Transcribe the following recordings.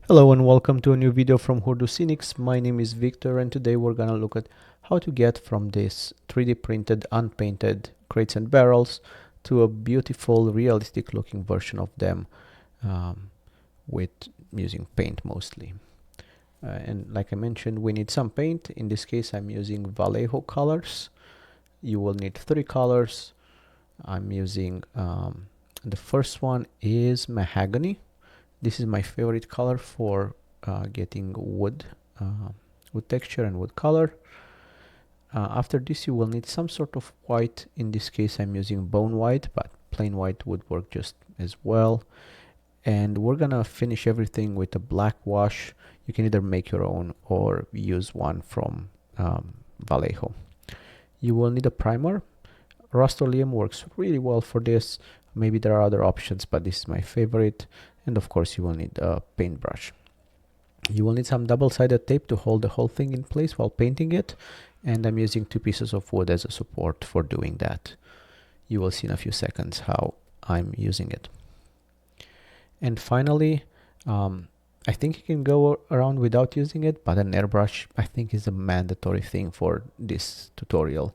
Hello and welcome to a new video from Hurdu Scenics. My name is Victor and today we're gonna look at how to get from this 3D printed unpainted crates and barrels to a beautiful realistic looking version of them with using paint mostly. And like I mentioned, we need some paint. In this case I'm using Vallejo colors. You will need 3 colors. I'm using the first one is mahogany. This is my favorite color for getting wood texture and wood color. After this you will need some sort of white. In this case I'm using bone white, but plain white would work just as well. And we're gonna finish everything with a black wash. You can either make your own or use one from Vallejo. You will need a primer. Rust-Oleum works really well for this. Maybe there are other options, but this is my favorite. And of course you will need a paintbrush. You will need some double-sided tape to hold the whole thing in place while painting it, and I'm using 2 pieces of wood as a support for doing that. You will see in a few seconds how I'm using it. And finally, I think you can go around without using it, but an airbrush I think is a mandatory thing for this tutorial.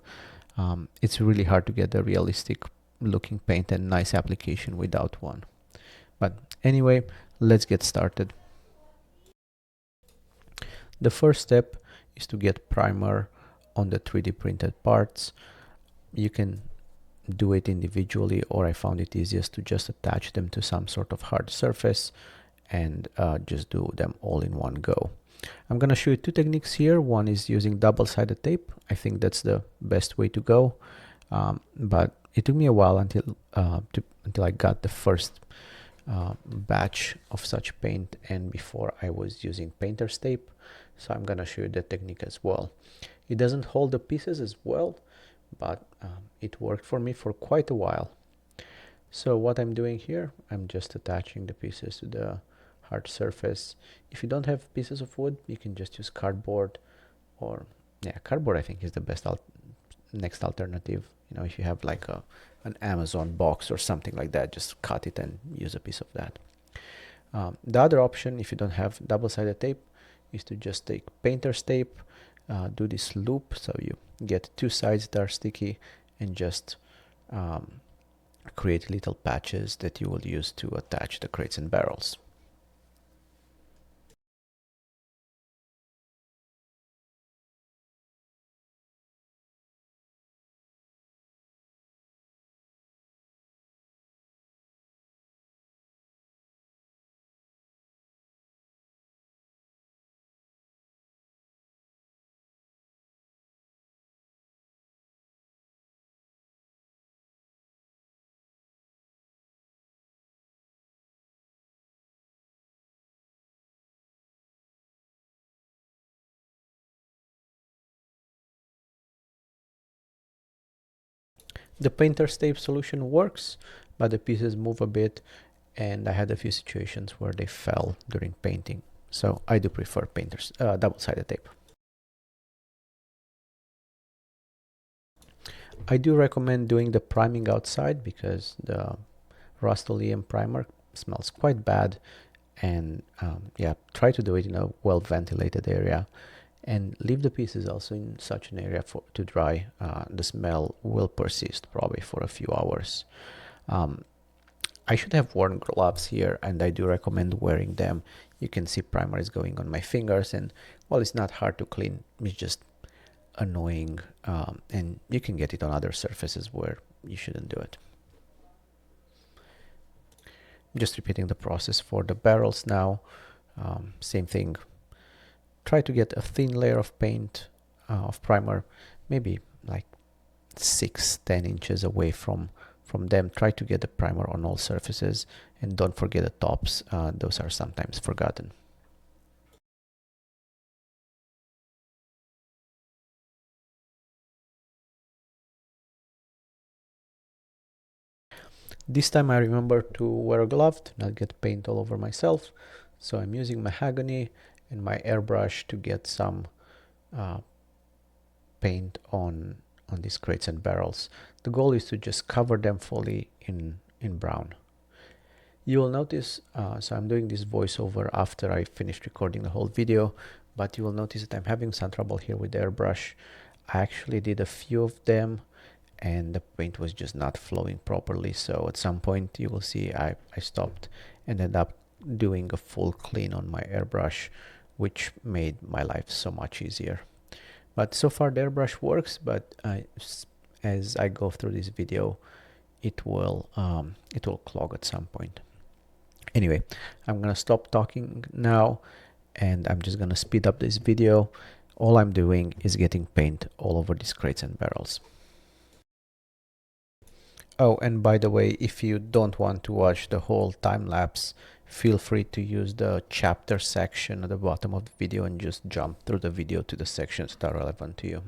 It's really hard to get a realistic looking paint and nice application without one. But anyway, let's get started. The first step is to get primer on the 3D printed parts. You can do it individually, or I found it easiest to just attach them to some sort of hard surface and just do them all in one go. I'm going to show you 2 techniques here. One is using double-sided tape. I think that's the best way to go, but it took me a while until I got the first batch of such paint, and before I was using painter's tape. So I'm gonna show you the technique as well. It doesn't hold the pieces as well, but it worked for me for quite a while. So what I'm doing here, I'm just attaching the pieces to the hard surface. If you don't have pieces of wood, you can just use cardboard, or cardboard I think is the best next alternative. You know, if you have like an Amazon box or something like that, just cut it and use a piece of that. The other option, if you don't have double-sided tape, is to just take painter's tape, do this loop so you get 2 sides that are sticky, and just create little patches that you will use to attach the crates and barrels. The painter's tape solution works, but the pieces move a bit, and I had a few situations where they fell during painting. So I do prefer painter's double-sided tape. I do recommend doing the priming outside because the Rust-Oleum primer smells quite bad, and try to do it in a well ventilated area, and leave the pieces also in such an area to dry. The smell will persist probably for a few hours. I should have worn gloves here, and I do recommend wearing them. You can see primer is going on my fingers, and while it's not hard to clean, it's just annoying, and you can get it on other surfaces where you shouldn't do it. Just repeating the process for the barrels now. Same thing. Try to get a thin layer of paint, of primer, maybe like 6-10 inches away from them. Try to get the primer on all surfaces, and don't forget the tops. Those are sometimes forgotten. This time I remember to wear a glove to not get paint all over myself. So I'm using mahogany and my airbrush to get some paint on these crates and barrels. The goal is to just cover them fully in brown. You will notice, so I'm doing this voiceover after I finished recording the whole video, but you will notice that I'm having some trouble here with the airbrush. I actually did a few of them and the paint was just not flowing properly, so at some point you will see I stopped and ended up doing a full clean on my airbrush, which made my life so much easier. But so far the airbrush works, but as I go through this video it will clog at some point. Anyway, I'm gonna stop talking now and I'm just gonna speed up this video. All I'm doing is getting paint all over these crates and barrels. Oh, and by the way, if you don't want to watch the whole time lapse, feel free to use the chapter section at the bottom of the video and just jump through the video to the sections that are relevant to you.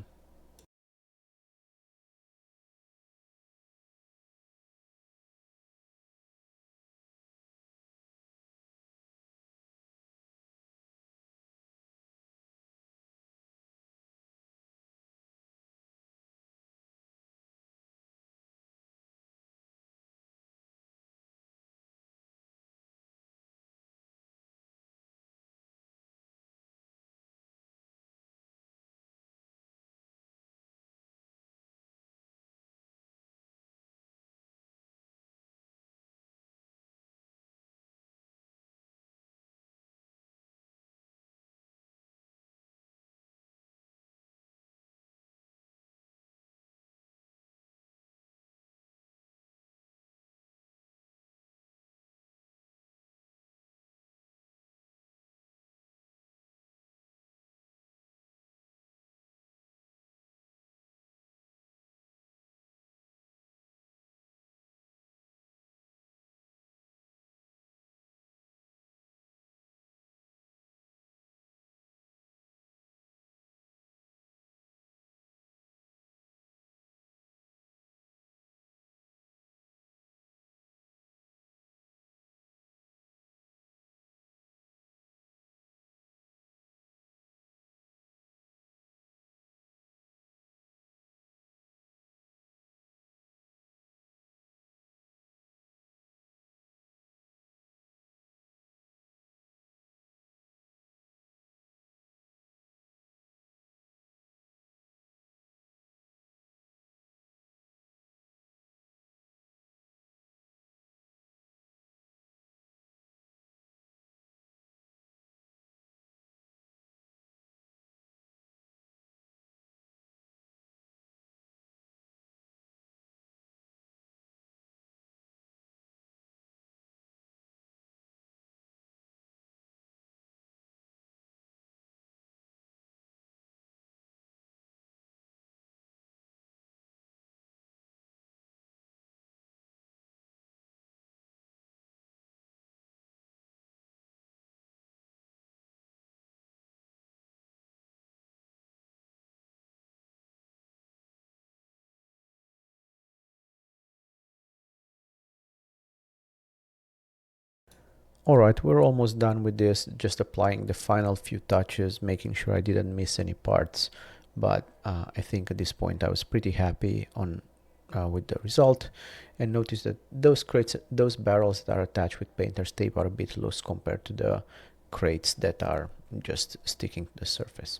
Alright, we're almost done with this, just applying the final few touches, making sure I didn't miss any parts. But I think at this point I was pretty happy with the result, and notice that those crates, those barrels that are attached with painter's tape are a bit loose compared to the crates that are just sticking to the surface.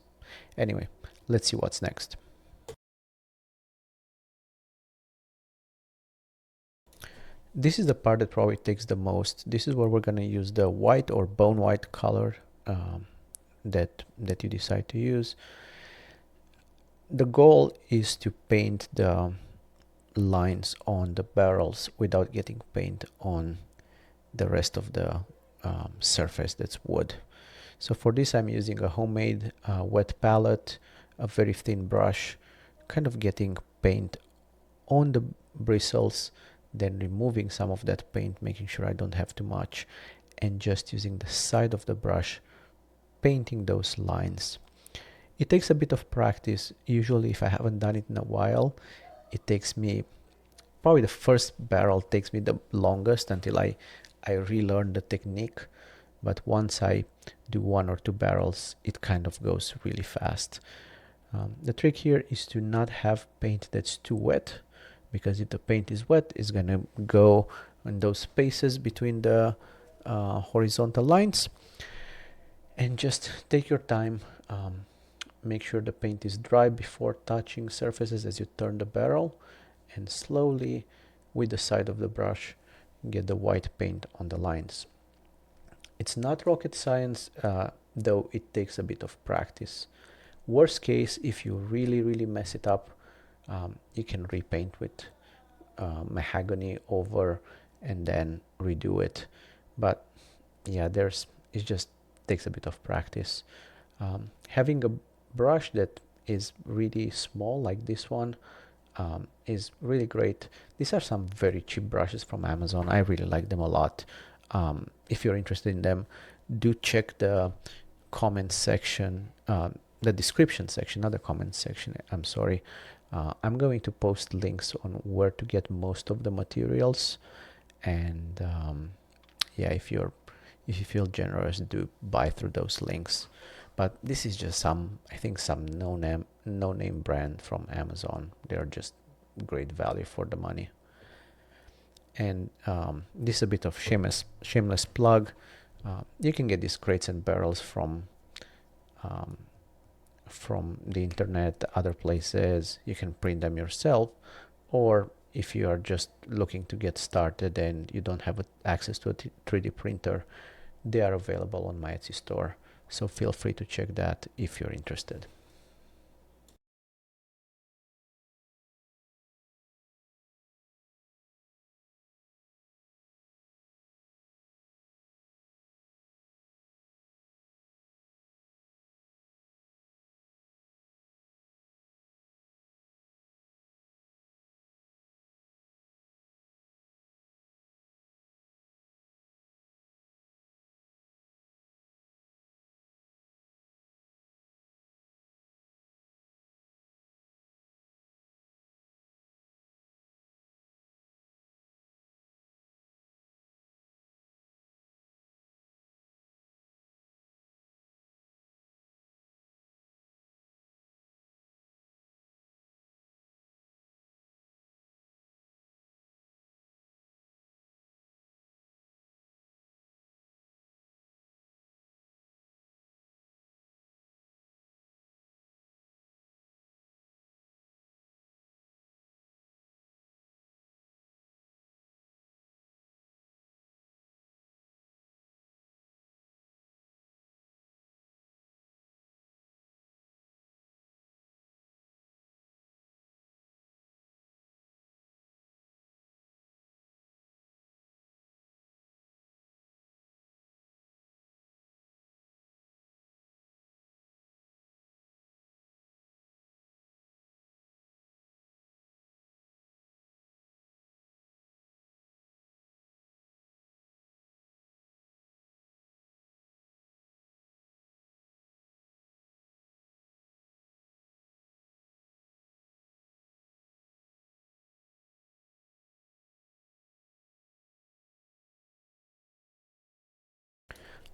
Anyway, let's see what's next. This is the part that probably takes the most. This is where we're going to use the white or bone white color that you decide to use. The goal is to paint the lines on the barrels without getting paint on the rest of the surface that's wood. So for this I'm using a homemade wet palette, a very thin brush, kind of getting paint on the bristles, then removing some of that paint, making sure I don't have too much, and just using the side of the brush, painting those lines. It takes a bit of practice. Usually if I haven't done it in a while, it takes me, probably the first barrel takes me the longest until I relearn the technique. But once I do one or two barrels, it kind of goes really fast. The trick here is to not have paint that's too wet, because if the paint is wet, it's gonna go in those spaces between the horizontal lines, and just take your time. Make sure the paint is dry before touching surfaces as you turn the barrel, and slowly with the side of the brush get the white paint on the lines. It's not rocket science, though it takes a bit of practice. Worst case, if you really mess it up, you can repaint with mahogany over and then redo it. But yeah, it just takes a bit of practice. Having a brush that is really small like this one is really great. These are some very cheap brushes from Amazon. I really like them a lot. If you're interested in them, do check the comment section, the description section, not the comment section, I'm sorry. I'm going to post links on where to get most of the materials, and yeah, if you feel generous, do buy through those links. But this is just I think some no name brand from Amazon. They're just great value for the money. And this is a bit of shameless plug. You can get these crates and barrels um, from the internet, other places. You can print them yourself, or if you are just looking to get started and you don't have access to a 3D printer, they are available on my Etsy store. So feel free to check that if you're interested.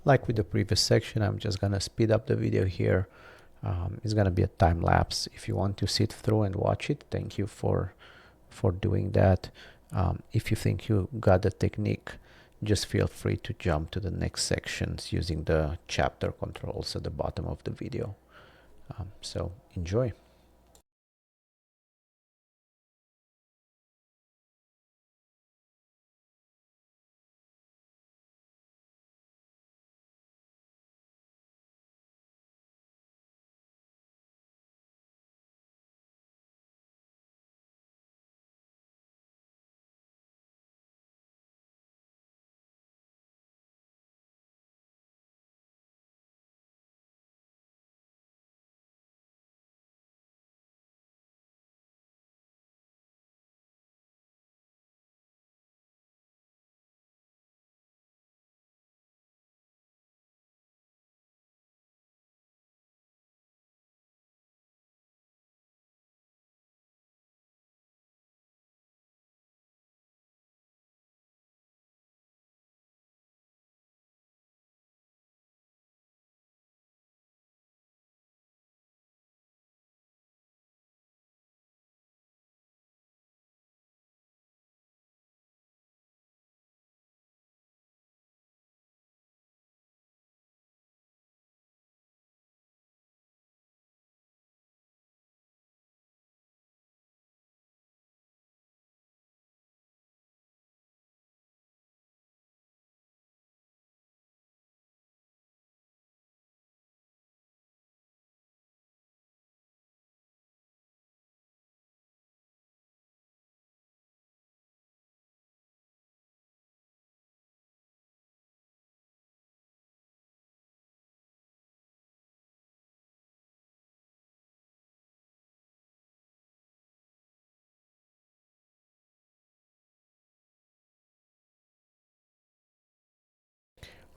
Like with the previous section, I'm just gonna speed up the video here. It's gonna be a time lapse. If you want to sit through and watch it, thank you for doing that. If you think you got the technique, just feel free to jump to the next sections using the chapter controls at the bottom of the video. So enjoy.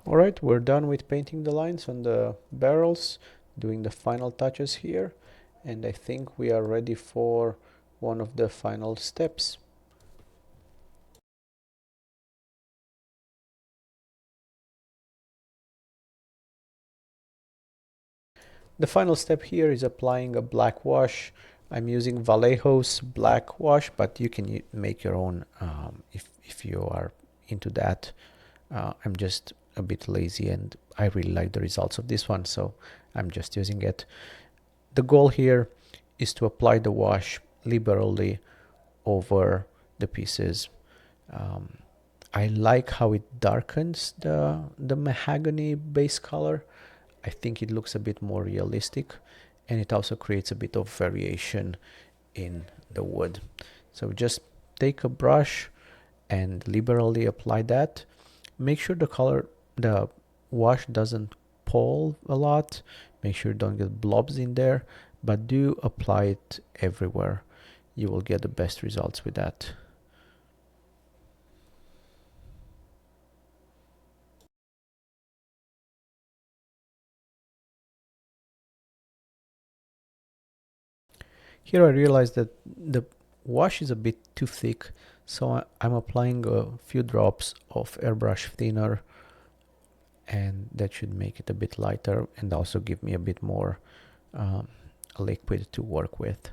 Alright, we're done with painting the lines on the barrels, doing the final touches here, and I think we are ready for one of the final steps. The final step here is applying a black wash. I'm using Vallejo's black wash, but you can make your own if you are into that. I'm just a bit lazy and I really like the results of this one, so I'm just using it. The goal here is to apply the wash liberally over the pieces. Um, I like how it darkens the mahogany base color. I think it looks a bit more realistic, and it also creates a bit of variation in the wood. So just take a brush and liberally apply that. Make sure the wash doesn't pull a lot. Make sure you don't get blobs in there, but do apply it everywhere. You will get the best results with that. Here I realized that the wash is a bit too thick, so I'm applying a few drops of airbrush thinner, and that should make it a bit lighter and also give me a bit more um, liquid to work with.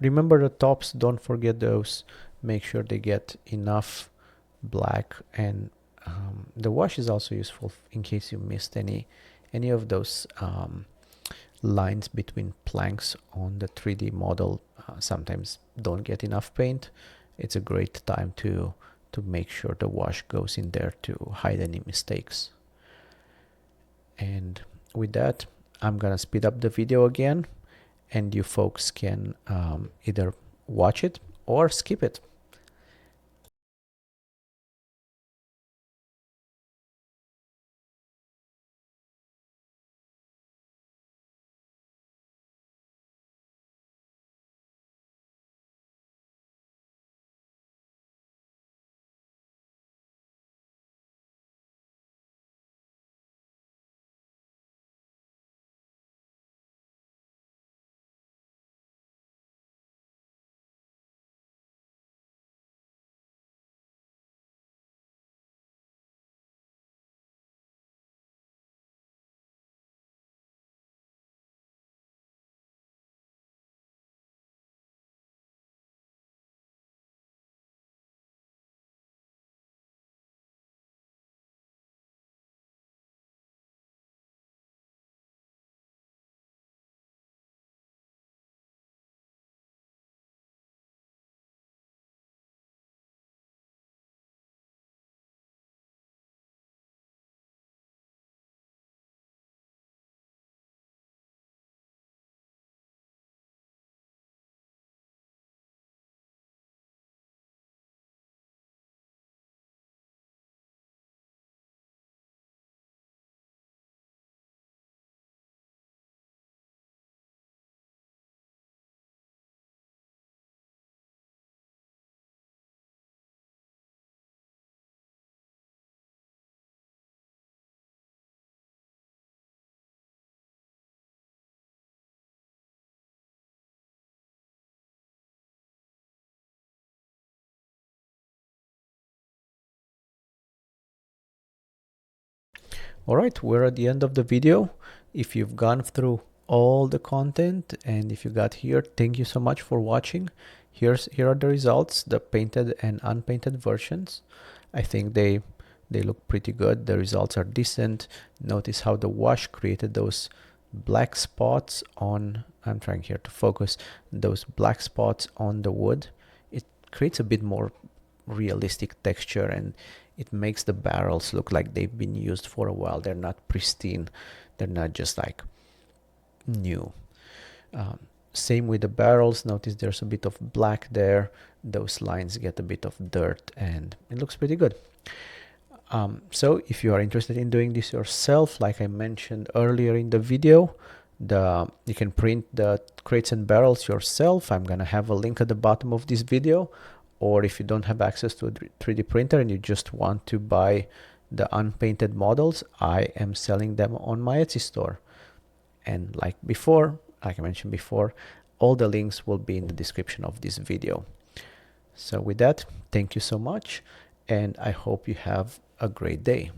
Remember the tops, don't forget those. Make sure they get enough black, and the wash is also useful in case you missed any of those lines between planks on the 3D model. Sometimes don't get enough paint. It's a great time to make sure the wash goes in there to hide any mistakes. And with that, I'm gonna speed up the video again, and you folks can either watch it or skip it. Alright, we're at the end of the video. If you've gone through all the content and if you got here, thank you so much for watching. Here are the results, the painted and unpainted versions. I think they look pretty good. The results are decent. Notice how the wash created those black spots on, I'm trying here to focus, those black spots on the wood. It creates a bit more realistic texture, and it makes the barrels look like they've been used for a while. They're not pristine, they're not just like new. Same with the barrels. Notice there's a bit of black there. Those lines get a bit of dirt and it looks pretty good. So if you are interested in doing this yourself, like I mentioned earlier in the video, you can print the crates and barrels yourself. I'm gonna have a link at the bottom of this video. Or if you don't have access to a 3D printer and you just want to buy the unpainted models, I am selling them on my Etsy store. And like I mentioned before, all the links will be in the description of this video. So with that, thank you so much, and I hope you have a great day.